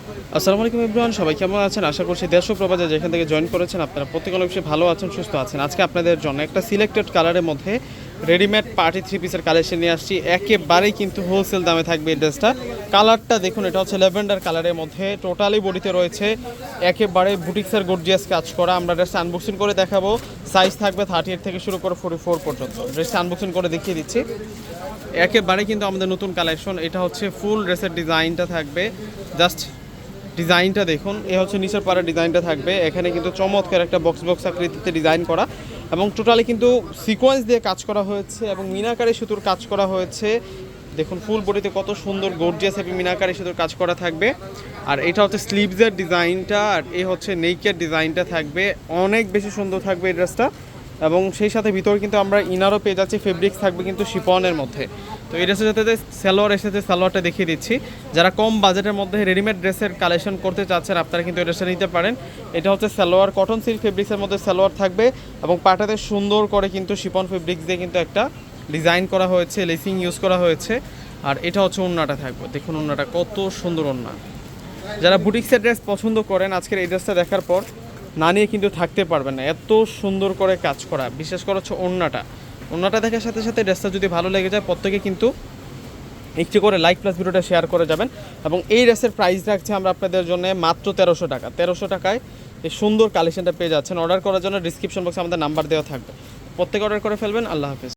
আসসালামু আলাইকুম এভরিওয়ান, সবাই কেমন আছেন? আশা করছি দেশ ও প্রবাসে যেখান থেকে জয়েন করেছেন আপনারা প্রত্যেকে অনেক বেশি ভালো আছেন, সুস্থ আছেন। আজকে আপনাদের জন্য একটা সিলেক্টেড কালারের মধ্যে রেডিমেড পার্টি থ্রি পিসের কালেকশন নিয়ে আসছি। একেবারেই কিন্তু হোলসেল দামে থাকবে এই ড্রেসটা। কালারটা দেখুন, এটা হচ্ছে ল্যাভেন্ডার কালারের মধ্যে, টোটালি বডিতে রয়েছে একেবারে বুটিক্সের গর্জিয়াস কাজ করা। আমরা ড্রেসটা আনবক্সিং করে দেখাবো। সাইজ থাকবে 38 থেকে শুরু করে 44 পর্যন্ত। ড্রেসটা আনবক্সিং করে দেখিয়ে দিচ্ছি। একেবারে কিন্তু আমাদের নতুন কালেকশন। এটা হচ্ছে ফুল ড্রেসের ডিজাইনটা থাকবে, জাস্ট ডিজাইনটা দেখুন। এ হচ্ছে নিচের পাড়ার ডিজাইনটা থাকবে। এখানে কিন্তু চমৎকার একটা বক্স বক্স আকৃতিতে ডিজাইন করা এবং টোটালি কিন্তু সিকোয়েন্স দিয়ে কাজ করা হয়েছে এবং মিনাকারি সুতোর কাজ করা হয়েছে। দেখুন ফুল বডিতে কত সুন্দর গর্জিয়াস এবং মিনাকারি সুতোর কাজ করা থাকবে। আর এটা হচ্ছে স্লিভসের ডিজাইনটা, আর এই হচ্ছে নেকের ডিজাইনটা থাকবে। অনেক বেশি সুন্দর থাকবে এই ড্রেসটা এবং সেই সাথে ভিতরে কিন্তু আমরা ইনারও পেয়ে যাচ্ছি। ফেব্রিক্স থাকবে কিন্তু শিফনের মধ্যে। তো এই ড্রেসের সাথে সালোয়ার এসেছে, সালোয়ারটা দেখিয়ে দিচ্ছি। যারা কম বাজেটের মধ্যে রেডিমেড ড্রেসের কালেকশন করতে চাচ্ছেন আপনারা কিন্তু এই ড্রেসটা নিতে পারেন। এটা হচ্ছে সালোয়ার, কটন সিল্ক ফেব্রিক্সের মধ্যে সালোয়ার থাকবে এবং পাটাতে সুন্দর করে কিন্তু শিফন ফেব্রিক্স দিয়ে কিন্তু একটা ডিজাইন করা হয়েছে, লেসিং ইউজ করা হয়েছে। আর এটা হচ্ছে ওড়নাটা থাকবে, দেখুন ওড়নাটা কত সুন্দর ওড়না। যারা বুটিক্সের ড্রেস পছন্দ করেন আজকের এই ড্রেসটা দেখার পর না নিয়ে কিন্তু থাকতে পারবেন না, এত সুন্দর করে কাজ করা। বিশেষ করে হচ্ছে ওড়নাটা দেখার সাথে সাথে ড্রেসটা যদি ভালো লেগে যায় প্রত্যেকে কিন্তু একটু করে লাইক প্লাস ভিডিওটা শেয়ার করে যাবেন। এবং এই ড্রেসের প্রাইস রাখছি আমরা আপনাদের জন্য মাত্র 1300 টাকা। 1300 টাকায় এই সুন্দর কালেকশনটা পেয়ে যাচ্ছেন। অর্ডার করার জন্য ডিসক্রিপশন বক্সে আমাদের নাম্বার দেওয়া থাকবে। প্রত্যেকে অর্ডার করে ফেলবেন। আল্লাহ হাফেজ।